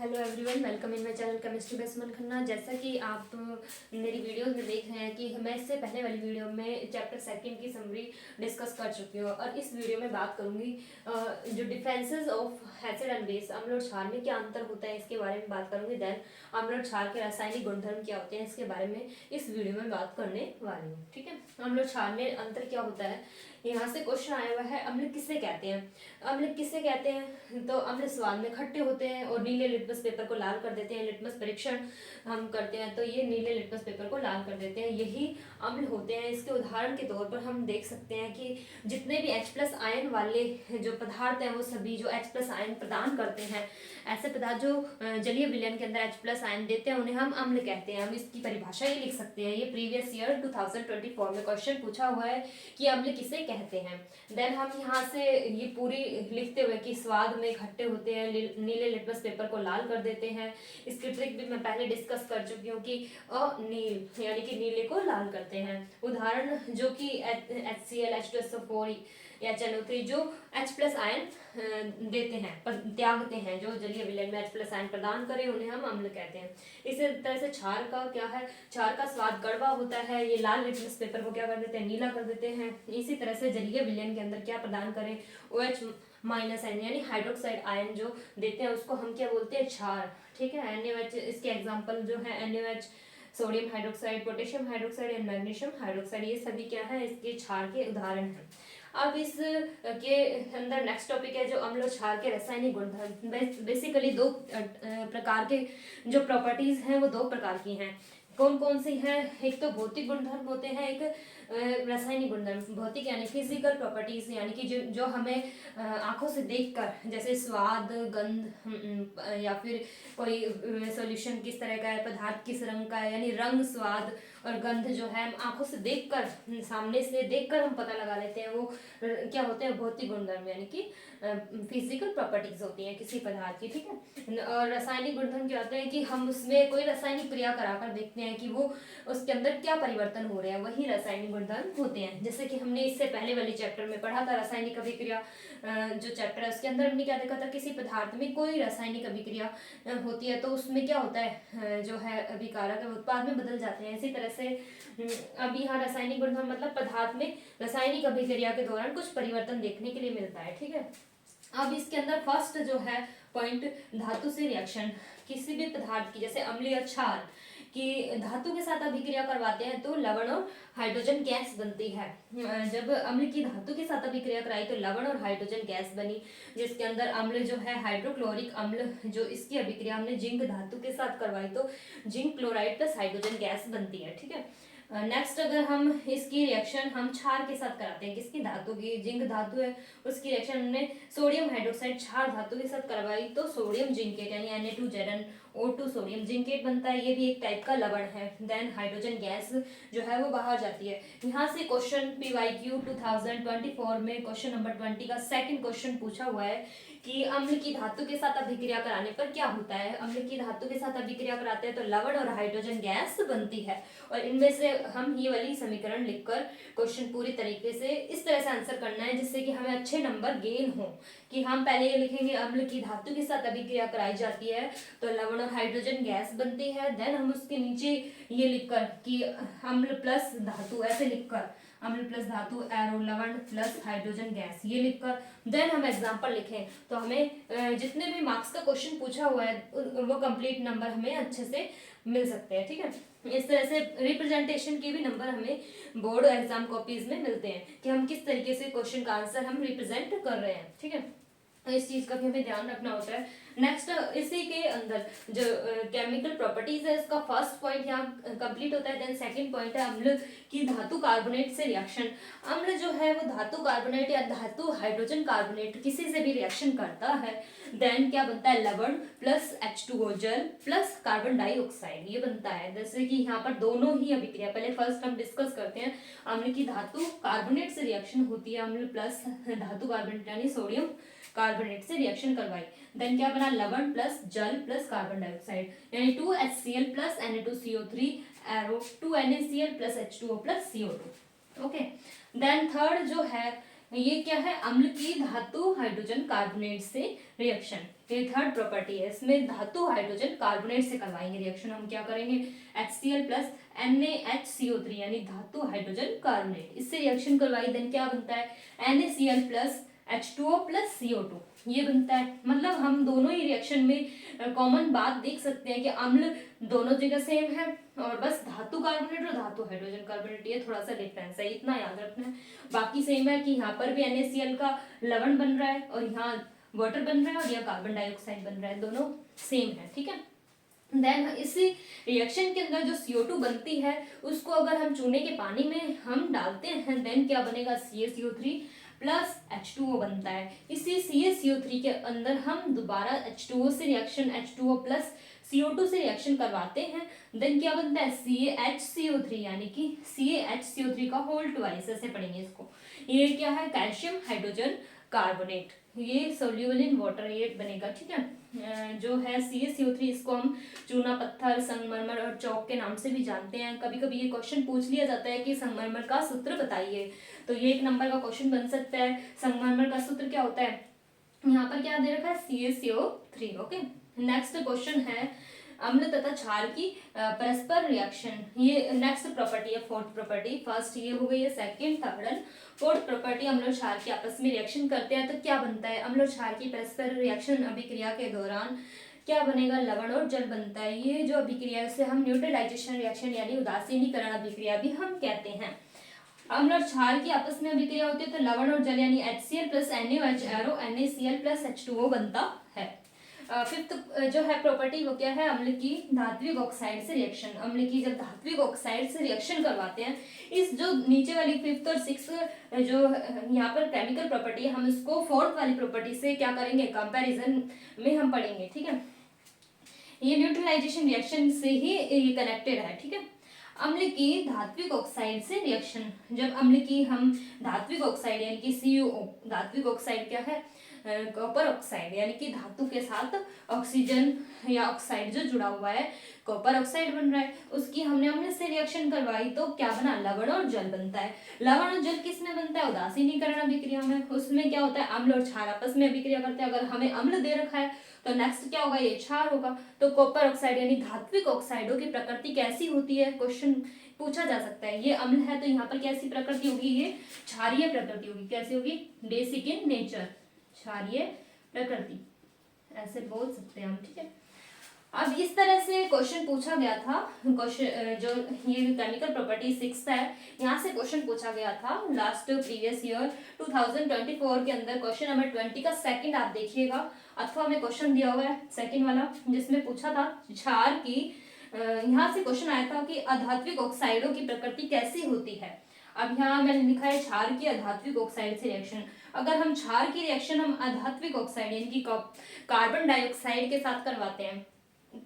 Hello everyone, welcome in my channel chemistry base मन खन्ना। जैसा कि आप मेरी वीडियोस में देख रहे हैं कि मैं इससे पहले वाली वीडियो में चैप्टर सेकंड की समरी डिस्कस कर चुकी हूँ और इस वीडियो में बात करूंगी जो differences of acid and base, अम्ल और क्षार में क्या अंतर होता है इसके बारे में बात करूंगी। देन अम्ल और क्षार के रासायनिक गुणधर्म क्या होते हैं इसके बारे में इस वीडियो में बात करने वाली हूँ। ठीक है, अम्ल और क्षार में अंतर क्या होता है, यहाँ से क्वेश्चन आया हुआ है। अम्ल किसे कहते हैं? अम्ल किसे कहते हैं? तो अम्ल स्वाद में खट्टे होते हैं और नीले लिटमस पेपर को लाल कर देते हैं। लिटमस परीक्षण हम करते हैं तो ये नीले लिटमस पेपर को लाल कर देते हैं, यही अम्ल होते हैं। इसके उदाहरण के तौर पर हम देख सकते हैं कि जितने भी H+ आयन वाले जो पदार्थ हैं वो सभी जो H+ आयन प्रदान करते हैं, ऐसे पदार्थ जो जलीय विलयन के अंदर H+ आयन देते हैं उन्हें हम अम्ल कहते हैं। हम इसकी परिभाषा ये लिख सकते हैं, ये प्रीवियस ईयर 2024 में क्वेश्चन पूछा हुआ है कि अम्ल किसे कहते हैं। देन हम यहाँ से ये पूरी लिखते हुए कि स्वाद में खट्टे होते हैं, नीले लिटमस पेपर को लाल कर देते हैं। इसकी ट्रिक भी मैं पहले डिस्कस कर चुकी हूँ कि अनील यानी कि नीले को लाल करते हैं। उदाहरण जो कि HCl, H2SO4 या NO3 जो H+ आयन देते हैं, त्यागते हैं, जो जलीय विलयन में H+ आयन प्रदान करें उन्हें हम अम्ल कहते हैं। इसी तरह से क्षार का क्या है, क्षार का स्वाद कड़वा होता है, ये लाल लिटमस पेपर को क्या कर देते हैं, नीला कर देते हैं। इसी तरह से जलीय विलयन के अंदर क्या प्रदान करें, OH- यानी हाइड्रोक्साइड आयन जो देते हैं उसको हम क्या बोलते हैं, क्षार। ठीक है, NaOH इसके एग्जाम्पल जो है NaOH, sodium hydroxide, potassium hydroxide या मैग्नीशियम हाइड्रोक्साइड, ये सभी क्या है, इसके क्षार के उदाहरण हैं। अब इस के अंदर नेक्स्ट टॉपिक है जो अम्ल और क्षार के रासायनिक गुणधर्म। बेसिकली दो प्रकार के जो प्रॉपर्टीज हैं वो दो प्रकार की हैं। कौन कौन सी है? एक तो भौतिक गुणधर्म होते हैं, एक रासायनिक गुणधर्म। भौतिक यानी फिजिकल प्रॉपर्टीज, यानी कि जो हमें आंखों से देखकर, जैसे स्वाद, गंध या फिर कोई सॉल्यूशन किस तरह का है, पदार्थ किस रंग का है, यानी रंग, स्वाद और गंध जो है हम आंखों से देखकर, सामने से देखकर हम पता लगा लेते हैं, वो क्या होते हैं, भौतिक गुणधर्म यानी कि फिजिकल प्रॉपर्टीज होती हैं किसी पदार्थ की। ठीक है, और रासायनिक गुणधर्म क्या होते हैं कि हम उसमें कोई रासायनिक क्रिया कराकर देखते हैं कि वो उसके अंदर क्या परिवर्तन हो रहे हैं, वही रासायनिक गुणधर्म होते हैं। जैसे कि हमने इससे पहले वाले चैप्टर में पढ़ा था, रासायनिक अभिक्रिया जो चैप्टर है उसके अंदर हमने क्या देखा था, किसी पदार्थ में कोई रासायनिक अभिक्रिया होती है तो उसमें क्या होता है, जो है अभिकारक उत्पाद में बदल जाते हैं। इसी तरह से अब यहाँ रासायनिक गुणधर्म मतलब पदार्थ में रासायनिक अभिक्रिया के दौरान कुछ परिवर्तन देखने के लिए मिलता है। ठीक है, अब इसके अंदर फर्स्ट जो है पॉइंट, धातु से रिएक्शन। किसी भी पदार्थ की, जैसे अम्लीय क्षार कि धातु के साथ अभिक्रिया करवाते हैं तो लवण और हाइड्रोजन गैस बनती है। जब अम्ल की धातु के साथ अभिक्रिया कराई तो लवण और हाइड्रोजन गैस बनी, जिसके अंदर अम्ल जो है हाइड्रोक्लोरिक अम्ल, जो इसकी अभिक्रिया हमने जिंक धातु के साथ करवाई तो zinc chloride plus hydrogen gas बनती है। ठीक है, नेक्स्ट अगर हम इसकी रिएक्शन हम क्षार के साथ कराते हैं, किसकी, धातु की, जिंक धातु है उसकी रिएक्शन हमने सोडियम हाइड्रोक्साइड क्षार धातु के साथ करवाई तो सोडियम जिंकेट यानी Na2Zn O2 सोडियम जिंकेट बनता है, ये भी एक टाइप का लवण है। देन हाइड्रोजन गैस जो है वो बाहर जाती है। यहाँ से क्वेश्चन PYQ 2024 में क्वेश्चन नंबर 20 का सेकंड क्वेश्चन पूछा हुआ है कि अम्ल की धातु के साथ अभिक्रिया कराने पर क्या होता है। अम्ल की धातु के साथ अभिक्रिया कराते हैं तो लवण और हाइड्रोजन गैस बनती है, और इनमें से हम ये वाली समीकरण लिखकर क्वेश्चन पूरी तरीके से इस तरह से आंसर करना है जिससे कि हमें अच्छे नंबर गेन हो। कि हम पहले ये लिखेंगे अम्ल की धातु के साथ अभिक्रिया कराई जाती है तो लवण और हाइड्रोजन गैस बनती है। देन हम उसके नीचे ये लिखकर कि अम्ल प्लस धातु, ऐसे लिखकर अम्ल प्लस धातु एरो लवण प्लस हाइड्रोजन गैस, ये लिखकर देन हम एग्जांपल लिखें तो हमें जितने भी मार्क्स का क्वेश्चन पूछा हुआ है वो कंप्लीट नंबर हमें अच्छे से मिल सकते हैं। ठीक है, इस तरह से रिप्रेजेंटेशन के भी नंबर हमें बोर्ड एग्जाम कॉपीज में मिलते हैं कि हम किस तरीके से क्वेश्चन का आंसर हम रिप्रेजेंट कर रहे हैं। ठीक है, इस चीज का भी हमें ध्यान रखना होता है। नेक्स्ट इसी के अंदर जो केमिकल प्रॉपर्टीज है इसका फर्स्ट पॉइंट यहाँ कंप्लीट होता है। देन सेकंड पॉइंट है अम्ल की धातु कार्बोनेट से रिएक्शन। अम्ल जो है वो धातु कार्बोनेट या धातु हाइड्रोजन कार्बोनेट किसी से भी रिएक्शन करता है, देन क्या बनता है, लवण प्लस H2O जल प्लस कार्बन डाइऑक्साइड, ये बनता है। जैसे कि यहाँ पर दोनों ही अभिक्रिया, पहले फर्स्ट हम डिस्कस करते हैं, अम्ल की धातु कार्बोनेट से रिएक्शन होती है, अम्ल प्लस धातु कार्बोनेट यानी सोडियम कार्बोनेट से रिएक्शन करवाई, देन क्या बना, लवण प्लस जल प्लस कार्बन डाइऑक्साइड यानी 2HCl plus Na2CO3 arrow 2NaCl plus H2O plus CO2। Okay, then third जो है ये क्या है, अम्ल की धातु हाइड्रोजन कार्बोनेट से रिएक्शन, ये थर्ड प्रॉपर्टी है। इसमें धातु हाइड्रोजन कार्बोनेट से करवाएंगे रिएक्शन। हम क्या करेंगे, HCl प्लस NaHCO3 यानी धातु हाइड्रोजन कार्बोनेट, इससे रिएक्शन करवाई, देन क्या बनता है, NaCl plus H2O plus CO2 ये बनता है। मतलब हम दोनों ही रिएक्शन में कॉमन बात देख सकते हैं कि अम्ल दोनों जगह सेम है, और बस धातु कार्बोनेट और धातु हाइड्रोजन कार्बोनेट ये थोड़ा सा डिफरेंस है, इतना याद रखना है। बाकी सेम है कि यहाँ पर भी NaCl का लवण बन रहा है और यहाँ वाटर बन रहा है और यहाँ कार्बन डाइऑक्साइड बन रहा है, दोनों सेम है, ठीक है। देन इसी रिएक्शन के अंदर जो CO2 बनती है उसको अगर हम चूने के पानी में हम डालते हैं, देन क्या बनेगा, CaCO3 प्लस H2O बनता है। इसी CaCO3 के अंदर हम दोबारा H2O से रिएक्शन, H2O प्लस CO2 से रिएक्शन करवाते हैं, देन क्या बनता है, CaHCO3 यानी कि CaHCO3 का होल ट्वाइस, ऐसे पढ़ेंगे इसको। ये क्या है, कैल्शियम हाइड्रोजन कार्बोनेट, ये सोल्यूबल इन वाटर ये बनेगा, ठीक है। जो है CaCO3 इसको हम चूना पत्थर, संगमरमर और चौक के नाम से भी जानते हैं। कभी कभी ये क्वेश्चन पूछ लिया जाता है कि संगमरमर का सूत्र बताइए, तो ये 1 नंबर का क्वेश्चन बन सकता है। संगमरमर का सूत्र क्या होता है, यहाँ पर क्या दे रखा है, CaCO3, ओके। नेक्स्ट क्वेश्चन है अम्ल तथा क्षार की परस्पर रिएक्शन, ये नेक्स्ट प्रॉपर्टी है, फोर्थ प्रॉपर्टी। फर्स्ट ये हो गई है, second, third and fourth property. अम्ल और क्षार की आपस में रिएक्शन करते हैं तो क्या बनता है, अम्ल और क्षार की परस्पर रिएक्शन अभिक्रिया के दौरान क्या बनेगा, लवण और जल बनता है। ये जो अभिक्रिया से हम न्यूट्रलाइजेशन रिएक्शन यानी उदासीनीकरण अभिक्रिया भी हम कहते हैं। अम्ल और क्षार की आपस में अभिक्रिया होती है तो लवण और जल यानी HCl plus NaOH arrow NaCl plus H2O बनता है। फिफ्थ जो है प्रॉपर्टी वो क्या है, अम्ल की धात्विक ऑक्साइड से रिएक्शन। अम्ल की जब धात्विक ऑक्साइड से रिएक्शन करवाते हैं, इस जो नीचे वाली फिफ्थ और सिक्स्थ जो यहाँ पर केमिकल प्रॉपर्टी है, हम इसको फोर्थ वाली प्रॉपर्टी से क्या करेंगे, कंपैरिजन में हम पढ़ेंगे, ठीक है। ये न्यूट्रलाइजेशन रिएक्शन से ही ये कनेक्टेड है, ठीक है। अम्ल की धात्विक ऑक्साइड से रिएक्शन, जब अम्ल की हम धात्विक ऑक्साइड यानी कि CuO, धात्विक ऑक्साइड क्या है, कॉपर ऑक्साइड यानी कि धातु के साथ ऑक्सीजन या ऑक्साइड जो जुड़ा हुआ है, कॉपर ऑक्साइड बन रहा है, उसकी हमने अम्ल से रिएक्शन करवाई तो क्या बना, लवण और जल बनता है। लवण और जल किस में बनता है, उदासीनीकरण अभिक्रिया में। उसमें क्या होता है, अम्ल और क्षार आपस में अभिक्रिया करते हैं। अगर हमें अम्ल दे रखा है तो नेक्स्ट क्या होगा, ये क्षार होगा। तो कॉपर ऑक्साइड यानी धात्विक ऑक्साइडों की प्रकृति कैसी होती है, क्वेश्चन पूछा जा सकता है। ये अम्ल है तो यहाँ पर कैसी प्रकृति होगी, ये क्षारीय प्रकृति होगी। कैसी होगी, बेसिक इन नेचर, क्षारीय प्रकृति, ऐसे बोल सकते हैं हम, ठीक है। अब इस तरह से क्वेश्चन पूछा गया था। क्वेश्चन जो ये केमिकल प्रॉपर्टी 6 है, यहाँ से क्वेश्चन पूछा गया था लास्ट प्रीवियस ईयर 2024 के अंदर। क्वेश्चन नंबर 20 का सेकंड आप देखिएगा, अथवा में क्वेश्चन दिया हुआ है सेकंड वाला, जिसमें पूछा था क्षार की, यहाँ से क्वेश्चन आया था कि अधात्विक ऑक्साइडों की प्रकृति कैसी होती है। अब यहाँ मैंने लिखा है क्षार की अधात्विक ऑक्साइड से रिएक्शन। अगर हम क्षार की रिएक्शन हम अधात्विक ऑक्साइड यानी कि कार्बन डाइऑक्साइड के साथ करवाते हैं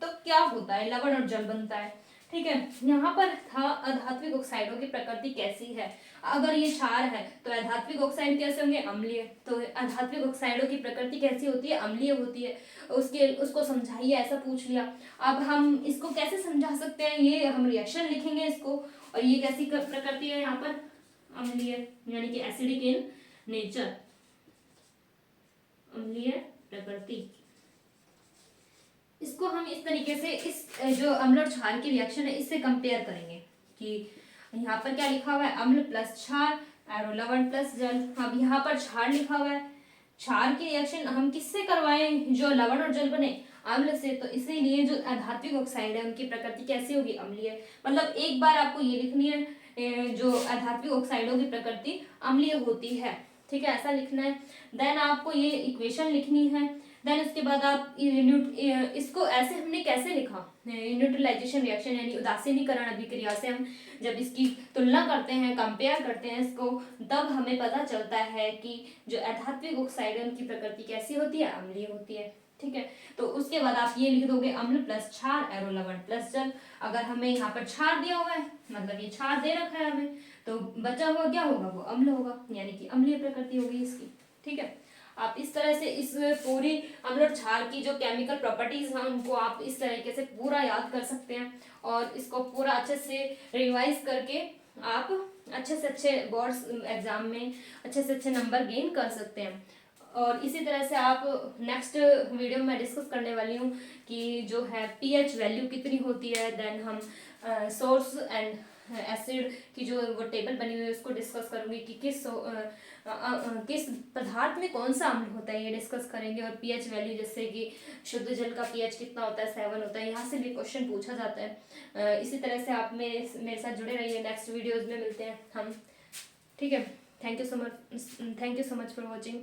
तो क्या होता है, लवण और जल बनता है, ठीक है। यहाँ पर था अधात्विक ऑक्साइडों की प्रकृति कैसी है। अगर ये क्षार है तो अधात्विक ऑक्साइड कैसे होंगे, अम्लीय। तो अधात्विक ऑक्साइडों की प्रकृति कैसी होती है, अम्लीय होती है। उसको समझाइए, ऐसा पूछ लिया। अब हम इसको कैसे समझा सकते हैं, ये हम रिएक्शन लिखेंगे इसको, और ये कैसी प्रकृति है यहाँ पर, अम्लीय यानी कि एसिडिक इन नेचर, अम्लीय प्रकृति। इसको हम इस तरीके से इस जो अम्ल और क्षार की रिएक्शन है इससे कंपेयर करेंगे कि यहाँ पर क्या लिखा हुआ है, अम्ल प्लस क्षार एरो लवण प्लस जल। अब यहाँ पर क्षार लिखा हुआ है, क्षार की रिएक्शन हम किससे करवाएं, जो लवण और जल बने, अम्ल से। तो इसीलिए जो अधात्विक ऑक्साइड है उनकी प्रकृति कैसी होगी, अम्लीय। मतलब एक बार आपको ये लिखनी है, जो अधात्विक ऑक्साइडों की प्रकृति अम्लीय होती है, ठीक है, ऐसा लिखना है। देन आपको ये इक्वेशन लिखनी है। देन उसके बाद आप इसको ऐसे हमने कैसे लिखा, न्यूट्रलाइजेशन रिएक्शन यानी उदासीनीकरण अभिक्रिया से हम जब इसकी तुलना करते हैं, कंपेयर करते हैं इसको, तब हमें पता चलता है कि जो अधात्विक ऑक्साइड है उनकी प्रकृति कैसी होती है, अम्लीय होती है, ठीक है। तो उसके बाद आप ये लिख दोगे अम्ल प्लस क्षार एरो लवण प्लस जल। अगर हमें यहाँ पर क्षार दिया हुआ है, मतलब ये क्षार दे रखा है हमें, तो बचा हुआ क्या होगा, वो अम्ल होगा, यानी कि अम्लीय प्रकृति होगी इसकी, ठीक है। आप इस तरह से इस पूरी अम्ल और क्षार की जो केमिकल प्रॉपर्टीज हैं उनको आप इस तरीके से पूरा याद कर सकते हैं, और इसको पूरा अच्छे से रिवाइज करके आप अच्छे से अच्छे बोर्ड्स एग्जाम में अच्छे से अच्छे नंबर गेन कर सकते हैं। और इसी तरह से आप नेक्स्ट वीडियो में डिस्कस करने वाली हूँ कि जो है पीएच वैल्यू कितनी होती है। देन हम सोर्स एंड एसिड की जो वो टेबल बनी हुई है उसको डिस्कस करूँगी कि किस पदार्थ में कौन सा अम्ल होता है, ये डिस्कस करेंगे। और पीएच वैल्यू जैसे कि शुद्ध जल का पीएच कितना होता है, 7 होता है, यहाँ से भी क्वेश्चन पूछा जाता है। इसी तरह से आप मेरे साथ जुड़े रहिए। नेक्स्ट वीडियोज़ में मिलते हैं हम, ठीक है। Thank you so much for watching.